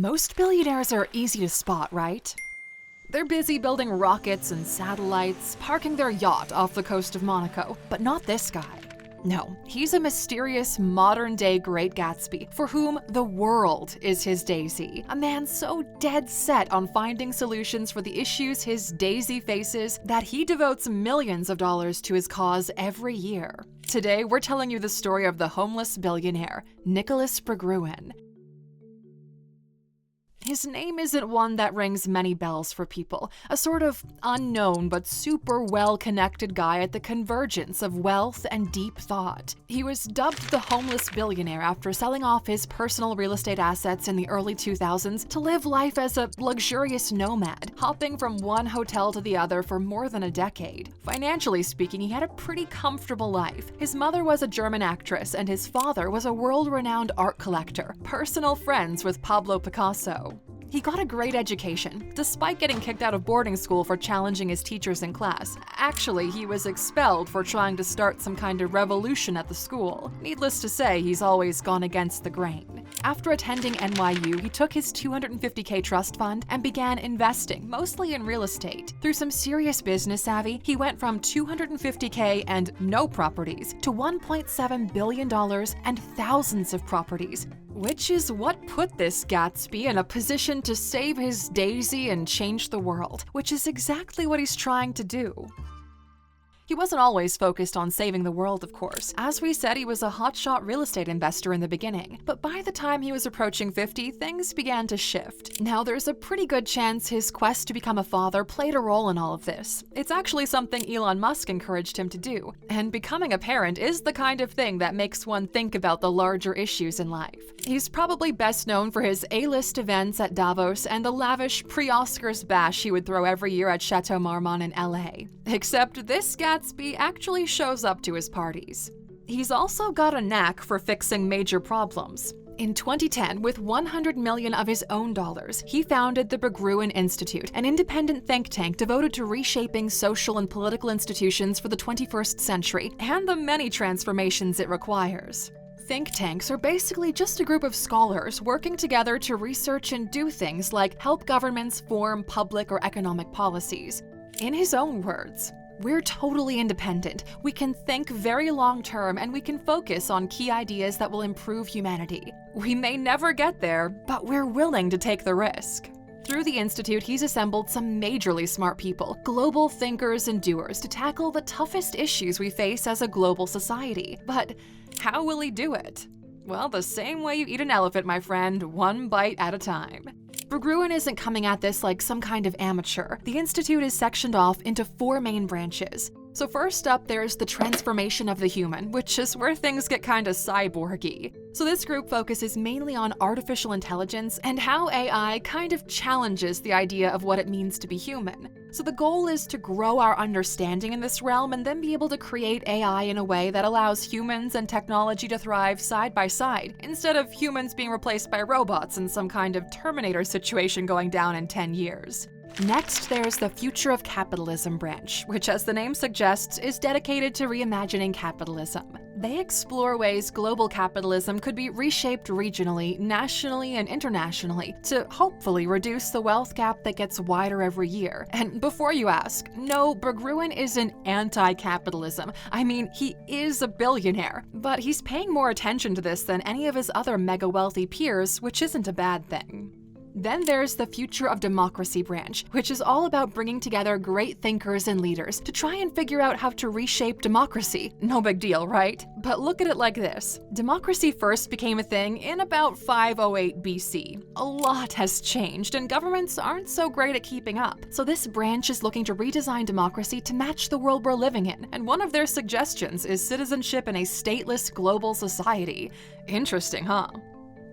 Most billionaires are easy to spot, right? They're busy building rockets and satellites, parking their yacht off the coast of Monaco, but not this guy. No, he's a mysterious modern-day Great Gatsby, for whom the world is his daisy. A man so dead set on finding solutions for the issues his daisy faces that he devotes millions of dollars to his cause every year. Today, we're telling you the story of the homeless billionaire, Nicholas Berggruen. His name isn't one that rings many bells for people, a sort of unknown but super well-connected guy at the convergence of wealth and deep thought. He was dubbed the homeless billionaire after selling off his personal real estate assets in the early 2000s to live life as a luxurious nomad, hopping from one hotel to the other for more than a decade. Financially speaking, he had a pretty comfortable life. His mother was a German actress and his father was a world-renowned art collector, personal friends with Pablo Picasso. He got a great education, despite getting kicked out of boarding school for challenging his teachers in class. Actually, he was expelled for trying to start some kind of revolution at the school. Needless to say, he's always gone against the grain. After attending NYU, he took his $250K trust fund and began investing, mostly in real estate. Through some serious business savvy, he went from $250K and no properties to $1.7 billion and thousands of properties, which is what put this Gatsby in a position to save his daisy and change the world, which is exactly what he's trying to do. He wasn't always focused on saving the world, of course. As we said, he was a hotshot real estate investor in the beginning, but by the time he was approaching 50, things began to shift. Now, there's a pretty good chance his quest to become a father played a role in all of this. It's actually something Elon Musk encouraged him to do, and becoming a parent is the kind of thing that makes one think about the larger issues in life. He's probably best known for his A-list events at Davos and the lavish pre-Oscars bash he would throw every year at Chateau Marmont in LA. Except this Gatsby actually shows up to his parties. He's also got a knack for fixing major problems. In 2010, with $100 million of his own dollars, he founded the Berggruen Institute, an independent think tank devoted to reshaping social and political institutions for the 21st century and the many transformations it requires. Think tanks are basically just a group of scholars working together to research and do things like help governments form public or economic policies. In his own words, "We're totally independent, we can think very long-term, and we can focus on key ideas that will improve humanity. We may never get there, but we're willing to take the risk." Through the Institute, he's assembled some majorly smart people, global thinkers and doers, to tackle the toughest issues we face as a global society. But how will he do it? Well, the same way you eat an elephant, my friend, one bite at a time. Berggruen isn't coming at this like some kind of amateur. The Institute is sectioned off into 4 main branches. So first up, there's the transformation of the human, which is where things get kinda cyborgy. So this group focuses mainly on artificial intelligence and how AI kind of challenges the idea of what it means to be human. So the goal is to grow our understanding in this realm and then be able to create AI in a way that allows humans and technology to thrive side by side, instead of humans being replaced by robots in some kind of Terminator situation going down in 10 years. Next, there's the Future of Capitalism branch, which, as the name suggests, is dedicated to reimagining capitalism. They explore ways global capitalism could be reshaped regionally, nationally, and internationally to hopefully reduce the wealth gap that gets wider every year. And before you ask, no, Berggruen isn't anti-capitalism. I mean, he is a billionaire, but he's paying more attention to this than any of his other mega-wealthy peers, which isn't a bad thing. Then there's the Future of Democracy branch, which is all about bringing together great thinkers and leaders to try and figure out how to reshape democracy. No big deal, right? But look at it like this. Democracy first became a thing in about 508 BC. A lot has changed, and governments aren't so great at keeping up. So this branch is looking to redesign democracy to match the world we're living in, and one of their suggestions is citizenship in a stateless global society. Interesting, huh?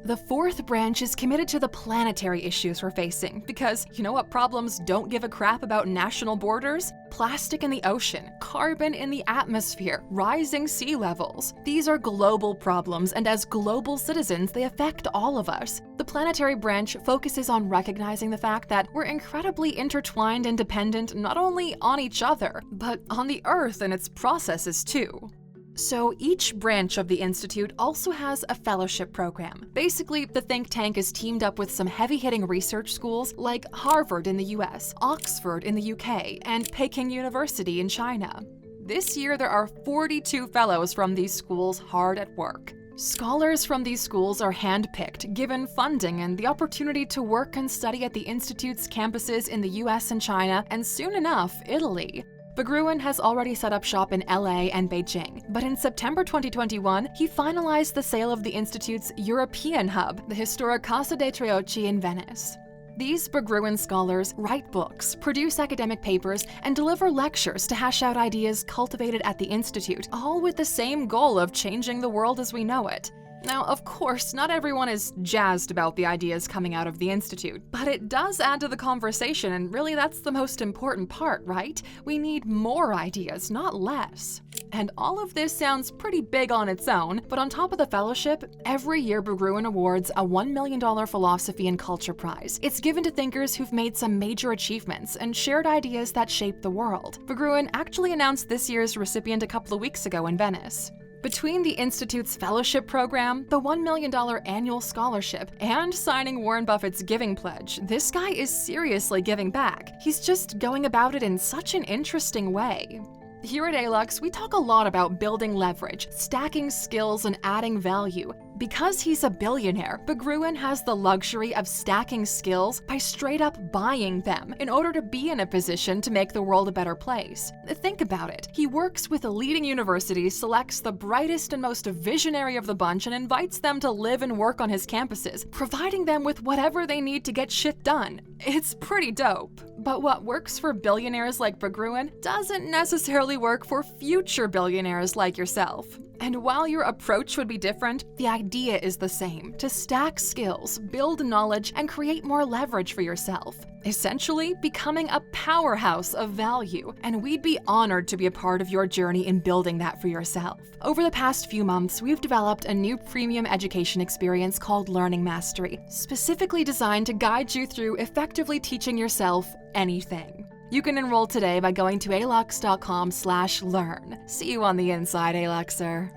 The 4th branch is committed to the planetary issues we're facing, because you know what problems don't give a crap about national borders? Plastic in the ocean, carbon in the atmosphere, rising sea levels. These are global problems, and as global citizens, they affect all of us. The planetary branch focuses on recognizing the fact that we're incredibly intertwined and dependent not only on each other, but on the Earth and its processes too. So each branch of the institute also has a fellowship program. Basically, the think tank is teamed up with some heavy-hitting research schools like Harvard in the US, Oxford in the UK, and Peking University in China. This year, there are 42 fellows from these schools hard at work. Scholars from these schools are handpicked, given funding and the opportunity to work and study at the institute's campuses in the US and China, and soon enough, Italy. Berggruen has already set up shop in LA and Beijing, but in September 2021, he finalized the sale of the institute's European hub, the historic Casa dei Triochi in Venice. These Berggruen scholars write books, produce academic papers, and deliver lectures to hash out ideas cultivated at the institute, all with the same goal of changing the world as we know it. Now, of course, not everyone is jazzed about the ideas coming out of the institute, but it does add to the conversation, and really that's the most important part, right? We need more ideas, not less. And all of this sounds pretty big on its own, but on top of the fellowship, every year Berggruen awards a $1 million Philosophy and Culture Prize. It's given to thinkers who've made some major achievements and shared ideas that shape the world. Berggruen actually announced this year's recipient a couple of weeks ago in Venice. Between the Institute's fellowship program, the $1 million annual scholarship, and signing Warren Buffett's giving pledge, this guy is seriously giving back. He's just going about it in such an interesting way. Here at Alux, we talk a lot about building leverage, stacking skills, and adding value. Because he's a billionaire, Berggruen has the luxury of stacking skills by straight up buying them in order to be in a position to make the world a better place. Think about it. He works with a leading university, selects the brightest and most visionary of the bunch, and invites them to live and work on his campuses, providing them with whatever they need to get shit done. It's pretty dope. But what works for billionaires like Berggruen doesn't necessarily work for future billionaires like yourself. And while your approach would be different, the idea is the same: to stack skills, build knowledge, and create more leverage for yourself. Essentially, becoming a powerhouse of value. And we'd be honored to be a part of your journey in building that for yourself. Over the past few months, we've developed a new premium education experience called Learning Mastery, specifically designed to guide you through effectively teaching yourself anything. You can enroll today by going to Alux.com/learn. See you on the inside, Aluxer.